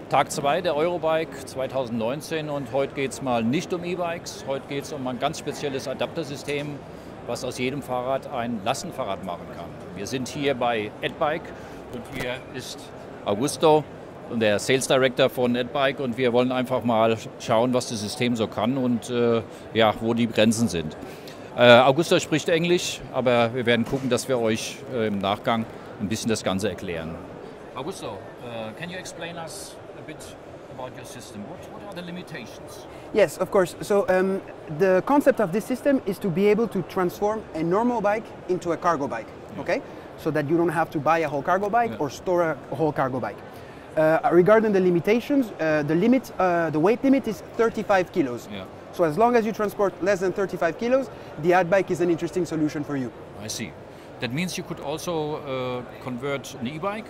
Tag 2 der Eurobike 2019 und heute geht es mal nicht um E-Bikes, heute geht es um ein ganz spezielles Adaptersystem, was aus jedem Fahrrad ein Lastenfahrrad machen kann. Wir sind hier bei Edbike und hier ist Augusto und der Sales Director von Edbike und wir wollen einfach mal schauen, was das System so kann und ja, wo die Grenzen sind. Augusto spricht Englisch, aber wir werden gucken, dass wir euch im Nachgang ein bisschen das Ganze erklären. Augusto, can you explain us a bit about your system? What are the limitations? Yes, of course. So the concept of this system is to be able to transform a normal bike into a cargo bike, okay? So that you don't have to buy a whole cargo bike or store a whole cargo bike. Regarding the limitations, the weight limit is 35 kilos. Yeah. So as long as you transport less than 35 kilos, the Adbike is an interesting solution for you. I see. That means you could also convert an e-bike?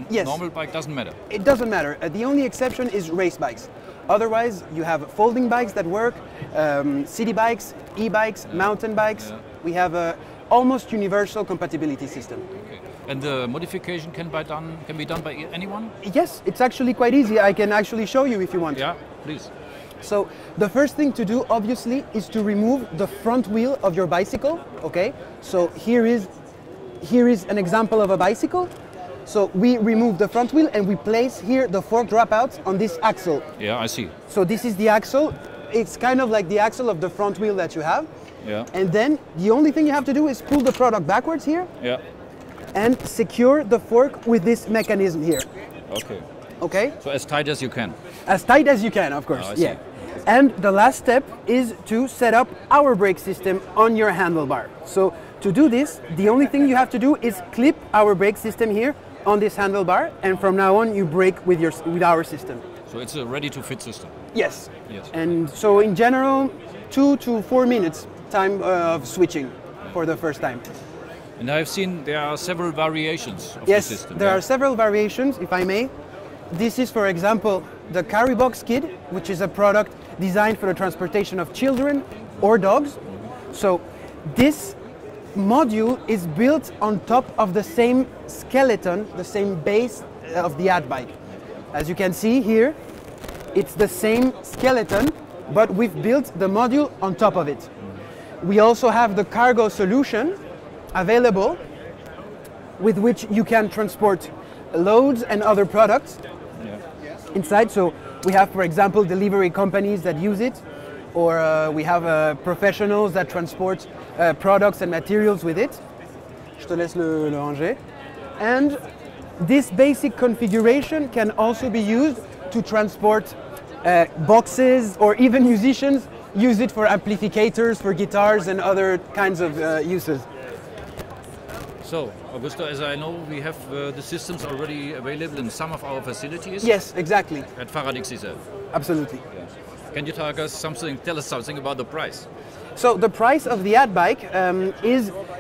Yes. Normal bike doesn't matter? It doesn't matter. The only exception is race bikes. Otherwise, you have folding bikes that work, city bikes, e-bikes, mountain bikes. We have a almost universal compatibility system. Okay. And the modification can be done by anyone? Yes, it's actually quite easy. I can actually show you if you want. Yeah, please. So the first thing to do, obviously, is to remove the front wheel of your bicycle. Okay. So here is an example of a bicycle. So we remove the front wheel and we place here the fork dropouts on this axle. Yeah, I see. So this is the axle. It's kind of like the axle of the front wheel that you have. Yeah. And then the only thing you have to do is pull the product backwards here. Yeah. And secure the fork with this mechanism here. Okay. Okay? So as tight as you can. As tight as you can, of course. I see. Yeah. And the last step is to set up our brake system on your handlebar. So to do this, the only thing you have to do is clip our brake system here on this handlebar, and from now on you brake with our system. So it's a ready-to-fit system? Yes. Yes. And so in general, 2 to 4 minutes time of switching for the first time. And I've seen there are several variations of Yes, the system. there are several variations, if I may. This is, for example, the Carrybox Kid, which is a product designed for the transportation of children or dogs. So this module is built on top of the same skeleton, the same base of the Adbike. As you can see here, it's the same skeleton, but we've built the module on top of it. We also have the cargo solution available with which you can transport loads and other products inside. So we have, for example, delivery companies that use it, or we have professionals that transport products and materials with it. Je te laisse le ranger. And this basic configuration can also be used to transport boxes, or even musicians use it for amplificators, for guitars and other kinds of uses. So, Augusto, as I know, we have the systems already available in some of our facilities. Yes, exactly. At Faradix itself. Absolutely. Can you tell us something about the price? So the price of the Adbike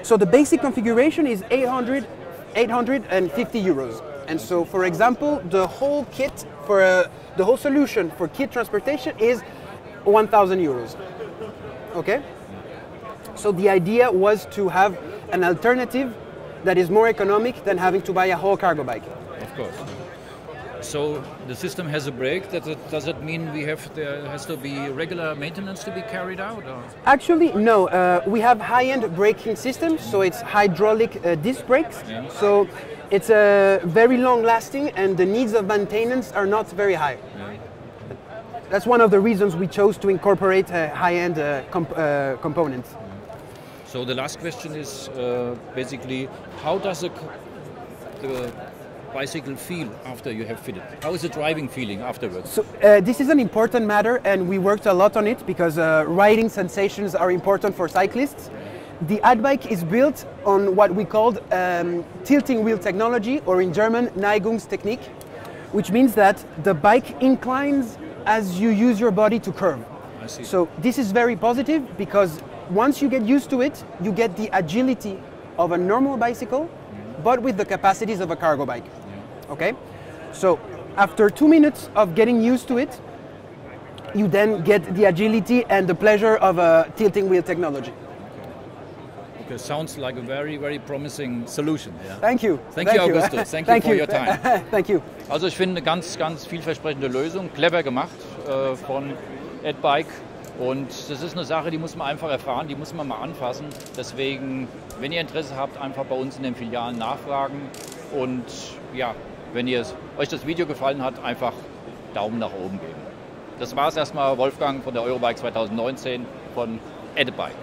so the basic configuration is 850 euros. And so, for example, the whole kit the whole solution for kit transportation is 1,000 euros. Okay? So the idea was to have an alternative that is more economic than having to buy a whole cargo bike. Of course. So the system has a brake. Does it mean there has to be regular maintenance to be carried out? Or? Actually, no. We have high-end braking systems, so it's hydraulic disc brakes. Yeah. So it's very long-lasting, and the needs of maintenance are not very high. Yeah. That's one of the reasons we chose to incorporate high-end components. So the last question is basically, how does the bicycle feel after you have fitted? How is the driving feeling afterwards? So this is an important matter, and we worked a lot on it because riding sensations are important for cyclists. The Adbike is built on what we called tilting wheel technology, or in German, Neigungstechnik, which means that the bike inclines as you use your body to curve. I see. So this is very positive because once you get used to it, you get the agility of a normal bicycle, but with the capacities of a cargo bike. Okay? So after 2 minutes of getting used to it, you then get the agility and the pleasure of a tilting wheel technology. It sounds like a very, very promising solution. Yeah. Thank you. Thank you, Augustus. Thank you for your time. Thank you. Also ich finde eine ganz, ganz vielversprechende Lösung, clever gemacht von Edbike. Und das ist eine Sache, die muss man einfach erfahren, die muss man mal anfassen. Deswegen, wenn ihr Interesse habt, einfach bei uns in den Filialen nachfragen. Und ja, wenn euch das Video gefallen hat, einfach Daumen nach oben geben. Das war es erstmal, Wolfgang von der Eurobike 2019 von Edbike.